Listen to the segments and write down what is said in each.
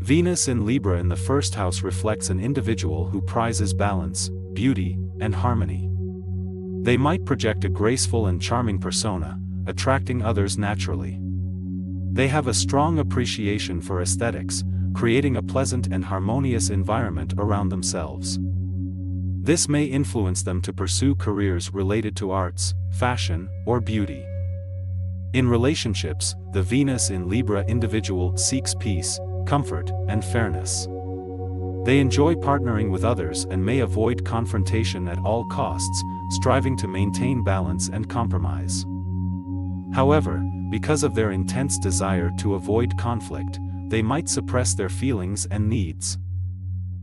Venus in Libra in the first house reflects an individual who prizes balance, beauty, and harmony. They might project a graceful and charming persona, attracting others naturally. They have a strong appreciation for aesthetics, creating a pleasant and harmonious environment around themselves. This may influence them to pursue careers related to arts, fashion, or beauty. In relationships, the Venus in Libra individual seeks peace, comfort, and fairness. They enjoy partnering with others and may avoid confrontation at all costs, striving to maintain balance and compromise. However, because of their intense desire to avoid conflict, they might suppress their feelings and needs.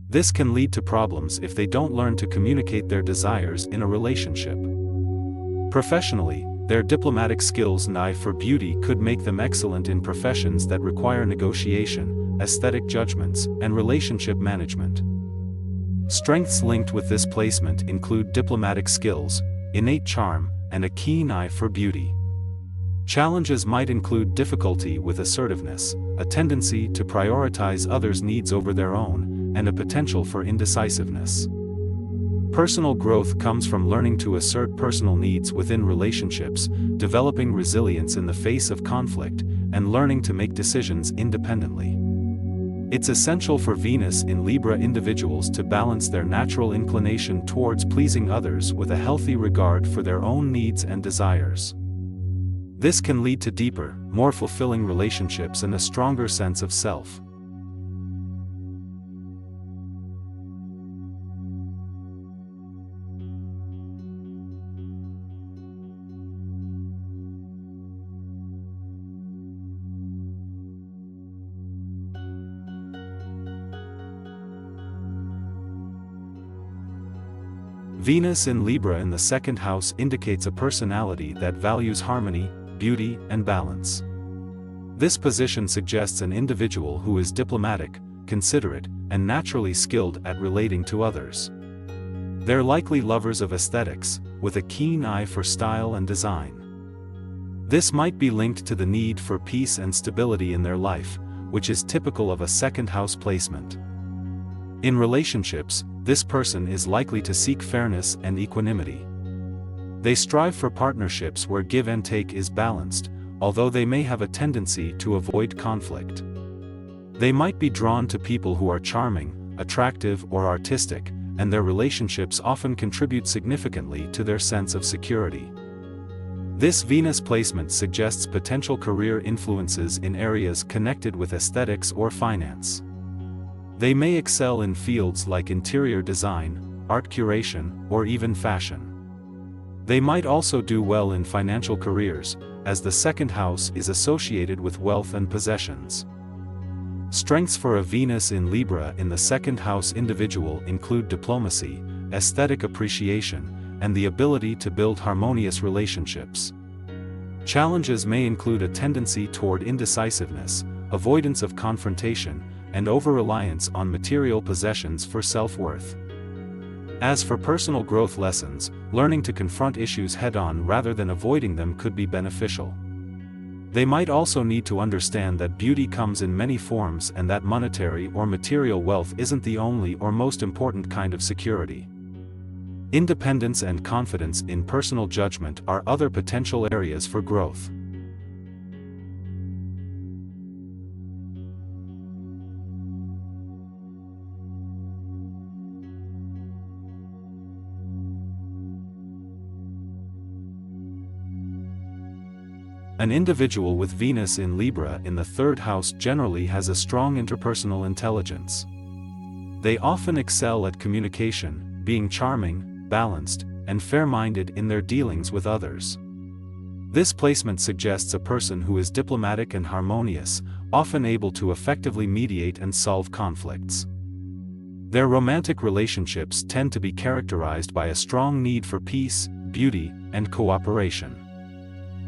This can lead to problems if they don't learn to communicate their desires in a relationship. Professionally, their diplomatic skills and eye for beauty could make them excellent in professions that require negotiation, aesthetic judgments, and relationship management. Strengths linked with this placement include diplomatic skills, innate charm, and a keen eye for beauty. Challenges might include difficulty with assertiveness, a tendency to prioritize others' needs over their own, and a potential for indecisiveness. Personal growth comes from learning to assert personal needs within relationships, developing resilience in the face of conflict, and learning to make decisions independently. It's essential for Venus in Libra individuals to balance their natural inclination towards pleasing others with a healthy regard for their own needs and desires. This can lead to deeper, more fulfilling relationships and a stronger sense of self. Venus in Libra in the second house indicates a personality that values harmony, beauty, and balance. This position suggests an individual who is diplomatic, considerate, and naturally skilled at relating to others. They're likely lovers of aesthetics, with a keen eye for style and design. This might be linked to the need for peace and stability in their life, which is typical of a second house placement. In relationships, this person is likely to seek fairness and equanimity. They strive for partnerships where give and take is balanced, although they may have a tendency to avoid conflict. They might be drawn to people who are charming, attractive, or artistic, and their relationships often contribute significantly to their sense of security. This Venus placement suggests potential career influences in areas connected with aesthetics or finance. They may excel in fields like interior design, art curation, or even fashion. They might also do well in financial careers, as the second house is associated with wealth and possessions. Strengths for a Venus in Libra in the second house individual include diplomacy, aesthetic appreciation, and the ability to build harmonious relationships. Challenges may include a tendency toward indecisiveness, avoidance of confrontation, and over-reliance on material possessions for self-worth. As for personal growth lessons, learning to confront issues head-on rather than avoiding them could be beneficial. They might also need to understand that beauty comes in many forms and that monetary or material wealth isn't the only or most important kind of security. Independence and confidence in personal judgment are other potential areas for growth. An individual with Venus in Libra in the third house generally has a strong interpersonal intelligence. They often excel at communication, being charming, balanced, and fair-minded in their dealings with others. This placement suggests a person who is diplomatic and harmonious, often able to effectively mediate and solve conflicts. Their romantic relationships tend to be characterized by a strong need for peace, beauty, and cooperation.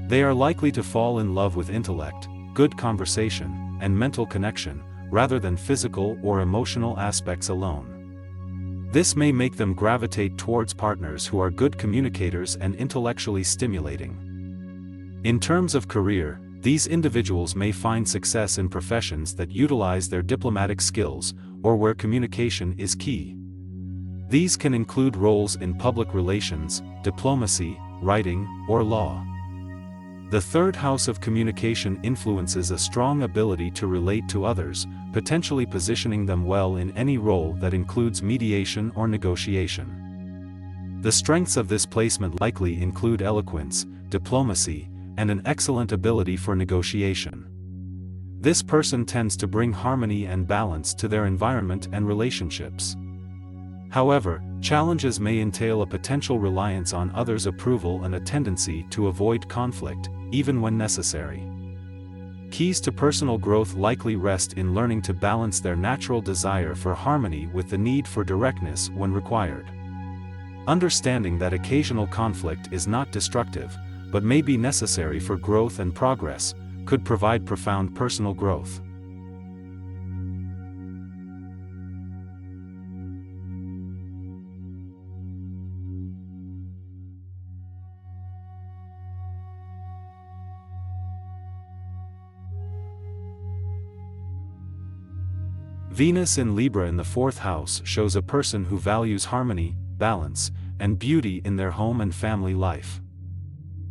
They are likely to fall in love with intellect, good conversation, and mental connection, rather than physical or emotional aspects alone. This may make them gravitate towards partners who are good communicators and intellectually stimulating. In terms of career, These individuals may find success in professions that utilize their diplomatic skills, or where communication is key. These can include roles in public relations, diplomacy, writing, or law. The third house of communication influences a strong ability to relate to others, potentially positioning them well in any role that includes mediation or negotiation. The strengths of this placement likely include eloquence, diplomacy, and an excellent ability for negotiation. This person tends to bring harmony and balance to their environment and relationships. However, challenges may entail a potential reliance on others' approval and a tendency to avoid conflict, even when necessary. Keys to personal growth likely rest in learning to balance their natural desire for harmony with the need for directness when required. Understanding that occasional conflict is not destructive, but may be necessary for growth and progress, could provide profound personal growth. Venus in Libra in the fourth house shows a person who values harmony, balance, and beauty in their home and family life.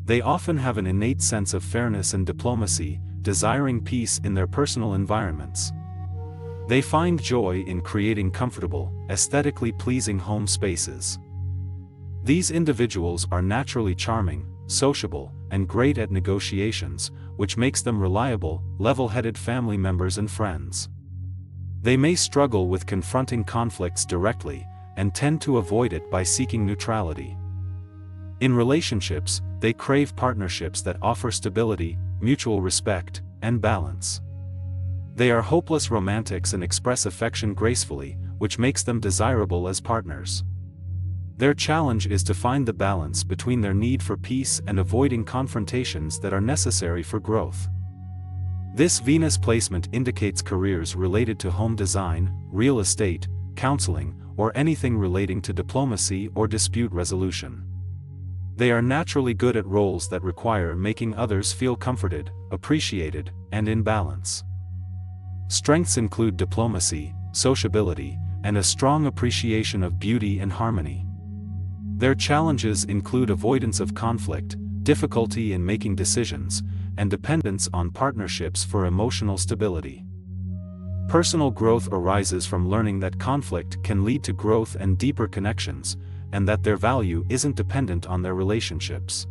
They often have an innate sense of fairness and diplomacy, desiring peace in their personal environments. They find joy in creating comfortable, aesthetically pleasing home spaces. These individuals are naturally charming, sociable, and great at negotiations, which makes them reliable, level-headed family members and friends. They may struggle with confronting conflicts directly, and tend to avoid it by seeking neutrality. In relationships, they crave partnerships that offer stability, mutual respect, and balance. They are hopeless romantics and express affection gracefully, which makes them desirable as partners. Their challenge is to find the balance between their need for peace and avoiding confrontations that are necessary for growth. This Venus placement indicates careers related to home design, real estate, counseling, or anything relating to diplomacy or dispute resolution. They are naturally good at roles that require making others feel comforted, appreciated, and in balance. Strengths include diplomacy, sociability, and a strong appreciation of beauty and harmony. Their challenges include avoidance of conflict, difficulty in making decisions, and dependence on partnerships for emotional stability. Personal growth arises from learning that conflict can lead to growth and deeper connections, and that their value isn't dependent on their relationships.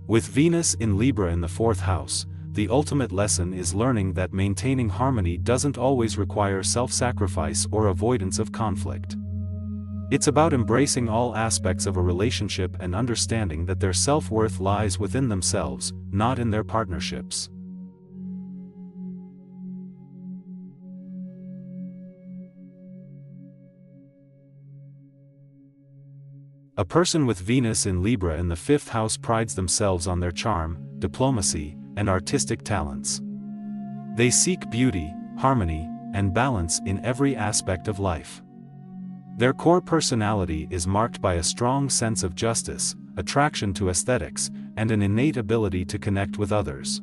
With Venus in Libra in the fourth house, the ultimate lesson is learning that maintaining harmony doesn't always require self-sacrifice or avoidance of conflict. It's about embracing all aspects of a relationship and understanding that their self-worth lies within themselves, not in their partnerships. A person with Venus in Libra in the fifth house prides themselves on their charm, diplomacy, and artistic talents. They seek beauty, harmony, and balance in every aspect of life. Their core personality is marked by a strong sense of justice, attraction to aesthetics, and an innate ability to connect with others.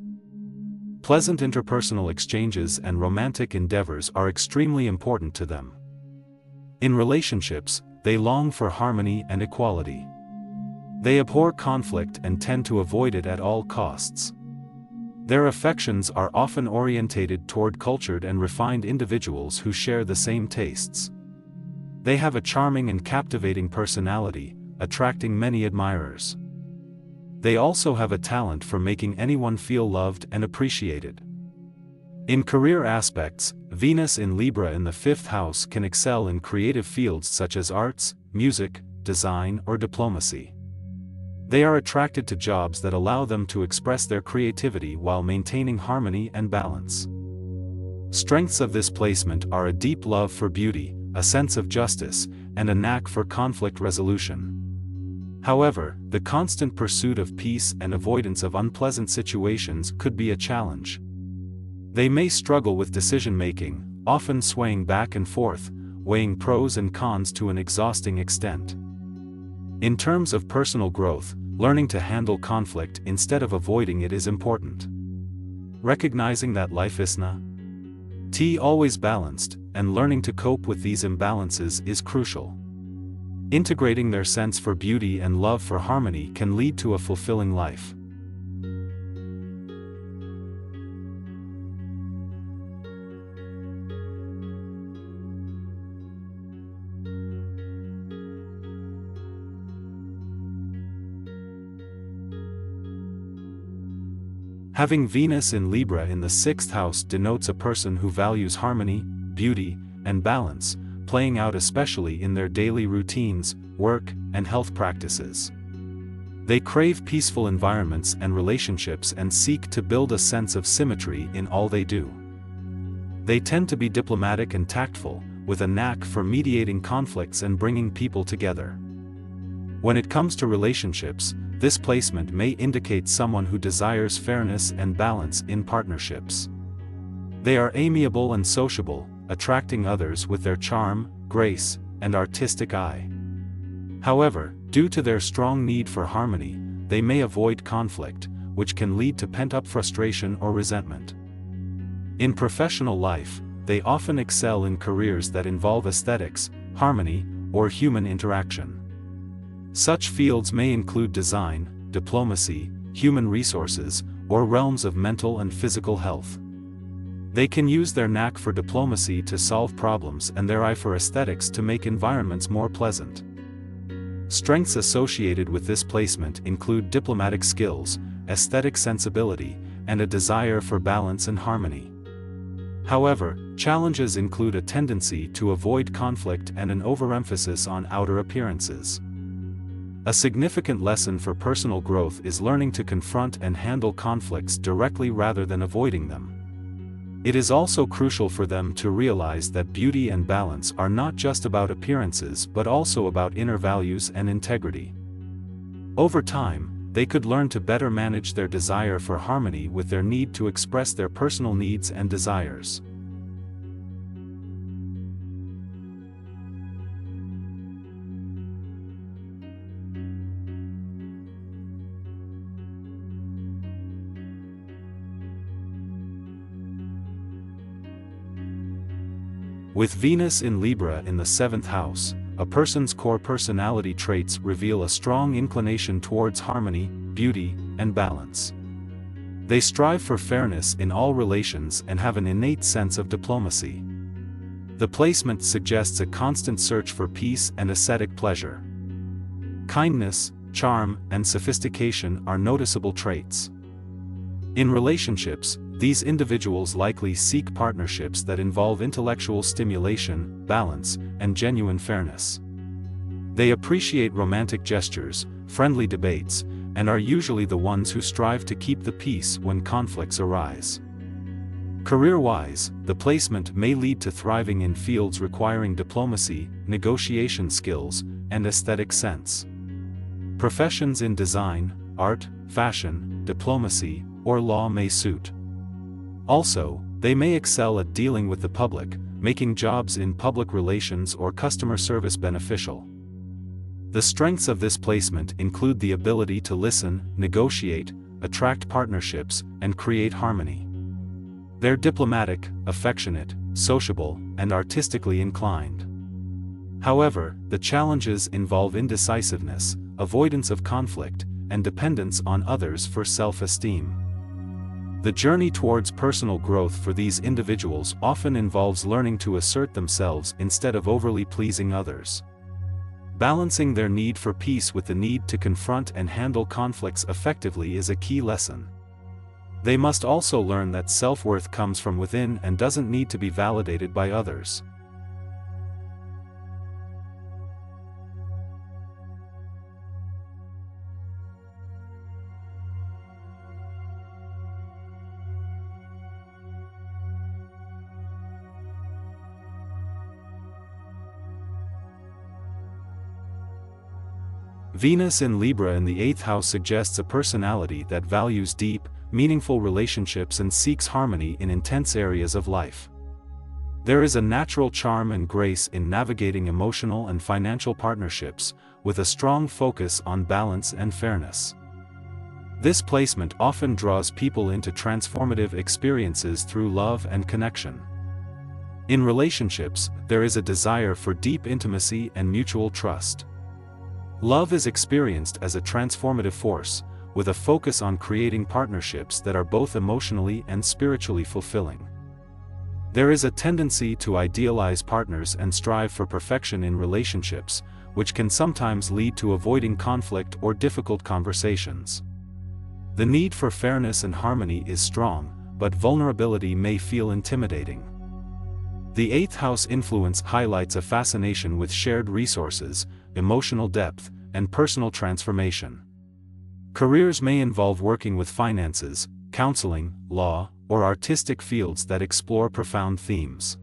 Pleasant interpersonal exchanges and romantic endeavors are extremely important to them. In relationships, they long for harmony and equality. They abhor conflict and tend to avoid it at all costs. Their affections are often orientated toward cultured and refined individuals who share the same tastes. They have a charming and captivating personality, attracting many admirers. They also have a talent for making anyone feel loved and appreciated. In career aspects, Venus in Libra in the fifth house can excel in creative fields such as arts, music, design, or diplomacy. They are attracted to jobs that allow them to express their creativity while maintaining harmony and balance. Strengths of this placement are a deep love for beauty, a sense of justice, and a knack for conflict resolution. However, the constant pursuit of peace and avoidance of unpleasant situations could be a challenge. They may struggle with decision-making, often swaying back and forth, weighing pros and cons to an exhausting extent. In terms of personal growth, learning to handle conflict instead of avoiding it is important. recognizing that life isn't always balanced, and learning to cope with these imbalances is crucial. Integrating their sense for beauty and love for harmony can lead to a fulfilling life. Having Venus in Libra in the 6th house denotes a person who values harmony, beauty, and balance, playing out especially in their daily routines, work, and health practices. They crave peaceful environments and relationships and seek to build a sense of symmetry in all they do. They tend to be diplomatic and tactful, with a knack for mediating conflicts and bringing people together. When it comes to relationships, this placement may indicate someone who desires fairness and balance in partnerships. They are amiable and sociable, attracting others with their charm, grace, and artistic eye. However, due to their strong need for harmony, they may avoid conflict, which can lead to pent-up frustration or resentment. In professional life, they often excel in careers that involve aesthetics, harmony, or human interaction. Such fields may include design, diplomacy, human resources, or realms of mental and physical health. They can use their knack for diplomacy to solve problems and their eye for aesthetics to make environments more pleasant. Strengths associated with this placement include diplomatic skills, aesthetic sensibility, and a desire for balance and harmony. However, challenges include a tendency to avoid conflict and an overemphasis on outer appearances. A significant lesson for personal growth is learning to confront and handle conflicts directly rather than avoiding them. It is also crucial for them to realize that beauty and balance are not just about appearances but also about inner values and integrity. Over time, they could learn to better manage their desire for harmony with their need to express their personal needs and desires. With Venus in Libra in the 7th house, a person's core personality traits reveal a strong inclination towards harmony, beauty, and balance. They strive for fairness in all relations and have an innate sense of diplomacy. The placement suggests a constant search for peace and aesthetic pleasure. Kindness, charm, and sophistication are noticeable traits. In relationships, these individuals likely seek partnerships that involve intellectual stimulation, balance, and genuine fairness. They appreciate romantic gestures, friendly debates, and are usually the ones who strive to keep the peace when conflicts arise. Career-wise, the placement may lead to thriving in fields requiring diplomacy, negotiation skills, and aesthetic sense. Professions in design, art, fashion, diplomacy, or law may suit. Also, they may excel at dealing with the public, making jobs in public relations or customer service beneficial. The strengths of this placement include the ability to listen, negotiate, attract partnerships, and create harmony. They're diplomatic, affectionate, sociable, and artistically inclined. However, the challenges involve indecisiveness, avoidance of conflict, and dependence on others for self-esteem. The journey towards personal growth for these individuals often involves learning to assert themselves instead of overly pleasing others. Balancing their need for peace with the need to confront and handle conflicts effectively is a key lesson. They must also learn that self-worth comes from within and doesn't need to be validated by others. Venus in Libra in the 8th house suggests a personality that values deep, meaningful relationships and seeks harmony in intense areas of life. There is a natural charm and grace in navigating emotional and financial partnerships, with a strong focus on balance and fairness. This placement often draws people into transformative experiences through love and connection. In relationships, there is a desire for deep intimacy and mutual trust. Love is experienced as a transformative force, with a focus on creating partnerships that are both emotionally and spiritually fulfilling. There is a tendency to idealize partners and strive for perfection in relationships, which can sometimes lead to avoiding conflict or difficult conversations. The need for fairness and harmony is strong, but vulnerability may feel intimidating. The eighth house influence highlights a fascination with shared resources, emotional depth, and personal transformation. Careers may involve working with finances, counseling, law, or artistic fields that explore profound themes.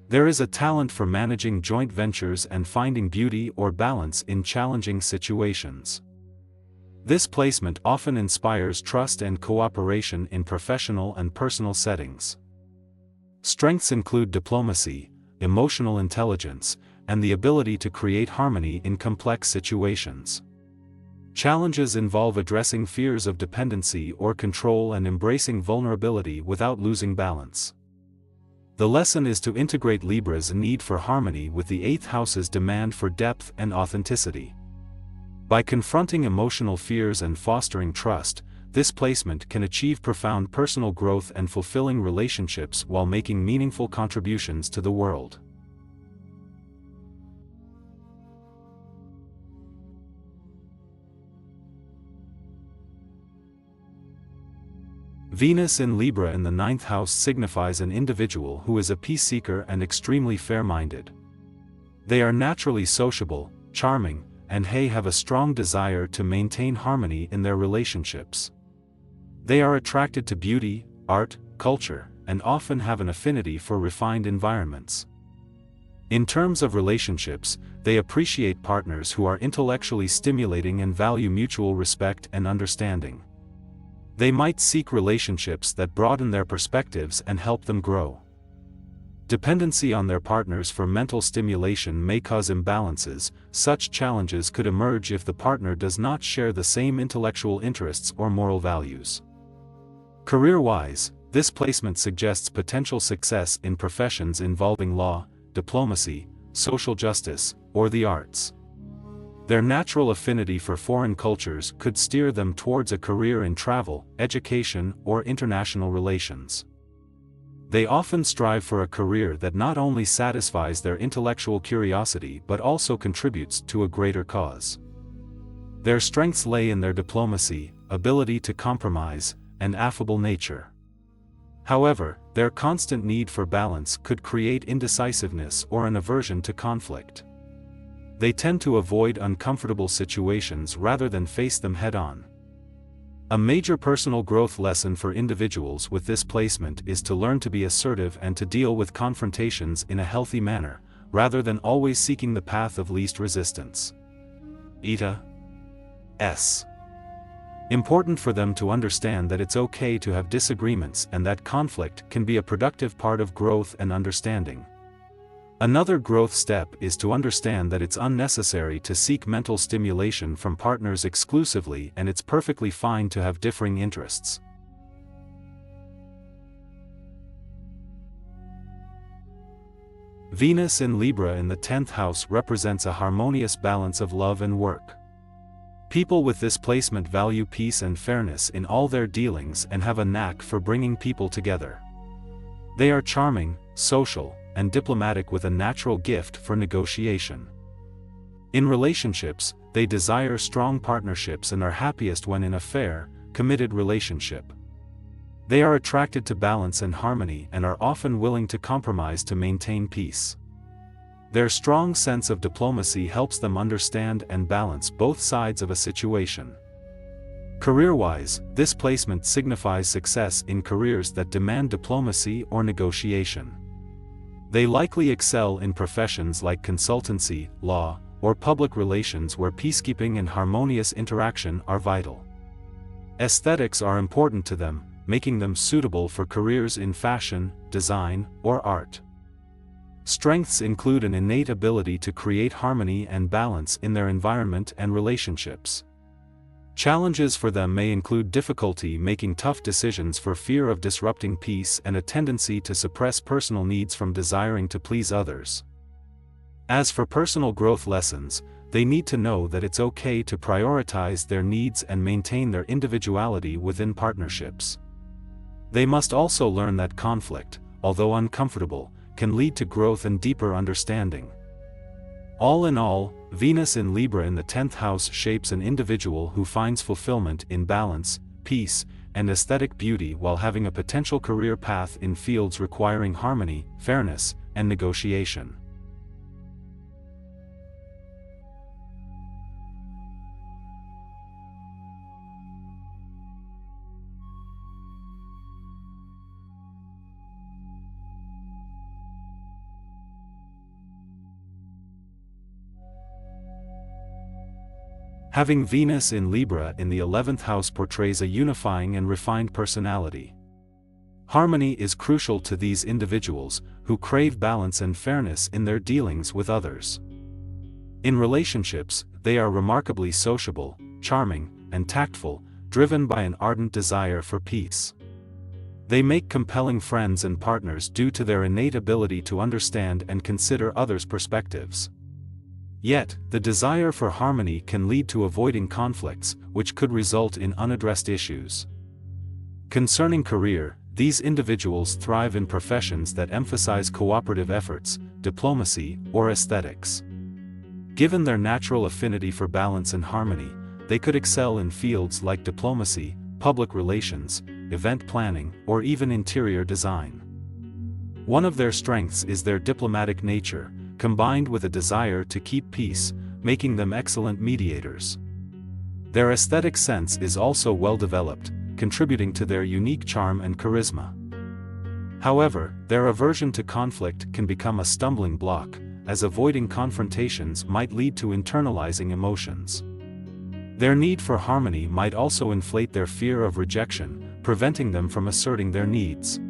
There is a talent for managing joint ventures and finding beauty or balance in challenging situations. This placement often inspires trust and cooperation in professional and personal settings. Strengths include diplomacy, emotional intelligence, and the ability to create harmony in complex situations. Challenges involve addressing fears of dependency or control and embracing vulnerability without losing balance. The lesson is to integrate Libra's need for harmony with the eighth house's demand for depth and authenticity. By confronting emotional fears and fostering trust, this placement can achieve profound personal growth and fulfilling relationships while making meaningful contributions to the world. Venus in Libra in the ninth house signifies an individual who is a peace seeker and extremely fair-minded. They are naturally sociable, charming, and have a strong desire to maintain harmony in their relationships. They are attracted to beauty, art, culture, and often have an affinity for refined environments. In terms of relationships, they appreciate partners who are intellectually stimulating and value mutual respect and understanding. They might seek relationships that broaden their perspectives and help them grow. Dependency on their partners for mental stimulation may cause imbalances. Such challenges could emerge if the partner does not share the same intellectual interests or moral values. Career-wise, this placement suggests potential success in professions involving law, diplomacy, social justice, or the arts. Their natural affinity for foreign cultures could steer them towards a career in travel, education, or international relations. They often strive for a career that not only satisfies their intellectual curiosity but also contributes to a greater cause. Their strengths lay in their diplomacy, ability to compromise, and affable nature. However, their constant need for balance could create indecisiveness or an aversion to conflict. They tend to avoid uncomfortable situations rather than face them head-on. A major personal growth lesson for individuals with this placement is to learn to be assertive and to deal with confrontations in a healthy manner, rather than always seeking the path of least resistance. S. Important for them to understand that it's okay to have disagreements and that conflict can be a productive part of growth and understanding. Another growth step is to understand that it's unnecessary to seek mental stimulation from partners exclusively, and it's perfectly fine to have differing interests. Venus in Libra in the 10th house represents a harmonious balance of love and work. People with this placement value peace and fairness in all their dealings and have a knack for bringing people together. They are charming, social, and diplomatic with a natural gift for negotiation. In relationships, they desire strong partnerships and are happiest when in a fair, committed relationship. They are attracted to balance and harmony and are often willing to compromise to maintain peace. Their strong sense of diplomacy helps them understand and balance both sides of a situation. Career-wise, this placement signifies success in careers that demand diplomacy or negotiation. They likely excel in professions like consultancy, law, or public relations where peacekeeping and harmonious interaction are vital. Aesthetics are important to them, making them suitable for careers in fashion, design, or art. Strengths include an innate ability to create harmony and balance in their environment and relationships. Challenges for them may include difficulty making tough decisions for fear of disrupting peace and a tendency to suppress personal needs from desiring to please others. As for personal growth lessons, they need to know that it's okay to prioritize their needs and maintain their individuality within partnerships. They must also learn that conflict, although uncomfortable, can lead to growth and deeper understanding. All in all, Venus in Libra in the 10th house shapes an individual who finds fulfillment in balance, peace, and aesthetic beauty while having a potential career path in fields requiring harmony, fairness, and negotiation. Having Venus in Libra in the 11th house portrays a unifying and refined personality. Harmony is crucial to these individuals, who crave balance and fairness in their dealings with others. In relationships, they are remarkably sociable, charming, and tactful, driven by an ardent desire for peace. They make compelling friends and partners due to their innate ability to understand and consider others' perspectives. Yet, the desire for harmony can lead to avoiding conflicts, which could result in unaddressed issues. Concerning career, these individuals thrive in professions that emphasize cooperative efforts, diplomacy, or aesthetics. Given their natural affinity for balance and harmony, they could excel in fields like diplomacy, public relations, event planning, or even interior design. One of their strengths is their diplomatic nature, combined with a desire to keep peace, making them excellent mediators. Their aesthetic sense is also well developed, contributing to their unique charm and charisma. However, their aversion to conflict can become a stumbling block, as avoiding confrontations might lead to internalizing emotions. Their need for harmony might also inflate their fear of rejection, preventing them from asserting their needs.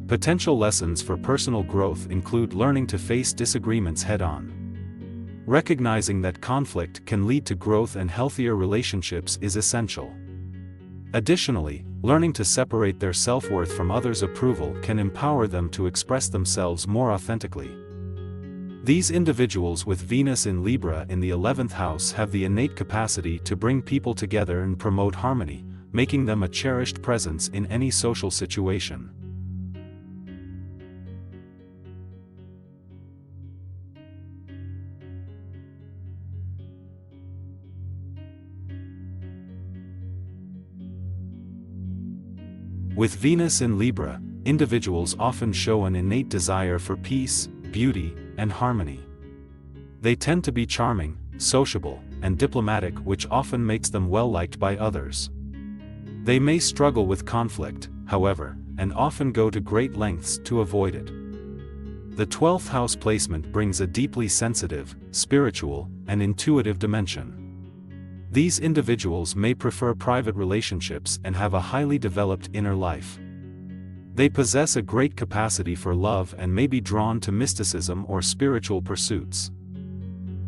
Potential lessons for personal growth include learning to face disagreements head-on. Recognizing that conflict can lead to growth and healthier relationships is essential. Additionally, learning to separate their self-worth from others' approval can empower them to express themselves more authentically. These individuals with Venus in Libra in the 11th house have the innate capacity to bring people together and promote harmony, making them a cherished presence in any social situation. With Venus in Libra, individuals often show an innate desire for peace, beauty, and harmony. They tend to be charming, sociable, and diplomatic, which often makes them well-liked by others. They may struggle with conflict, however, and often go to great lengths to avoid it. The 12th house placement brings a deeply sensitive, spiritual, and intuitive dimension. These individuals may prefer private relationships and have a highly developed inner life. They possess a great capacity for love and may be drawn to mysticism or spiritual pursuits.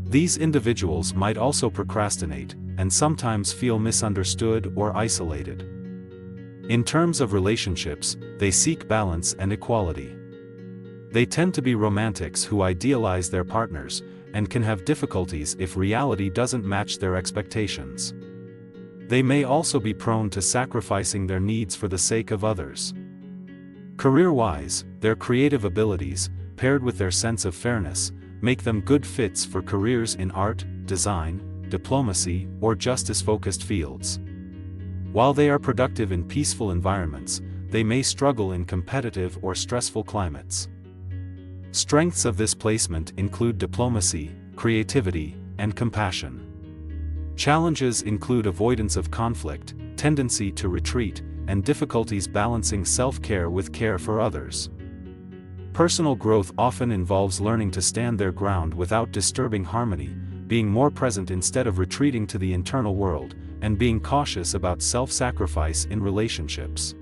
These individuals might also procrastinate, and sometimes feel misunderstood or isolated. In terms of relationships, they seek balance and equality. They tend to be romantics who idealize their partners, and can have difficulties if reality doesn't match their expectations. They may also be prone to sacrificing their needs for the sake of others. Career-wise, their creative abilities, paired with their sense of fairness, make them good fits for careers in art, design, diplomacy, or justice-focused fields. While they are productive in peaceful environments, they may struggle in competitive or stressful climates. Strengths of this placement include diplomacy, creativity, and compassion. Challenges include avoidance of conflict, tendency to retreat, and difficulties balancing self-care with care for others. Personal growth often involves learning to stand their ground without disturbing harmony, being more present instead of retreating to the internal world, and being cautious about self-sacrifice in relationships.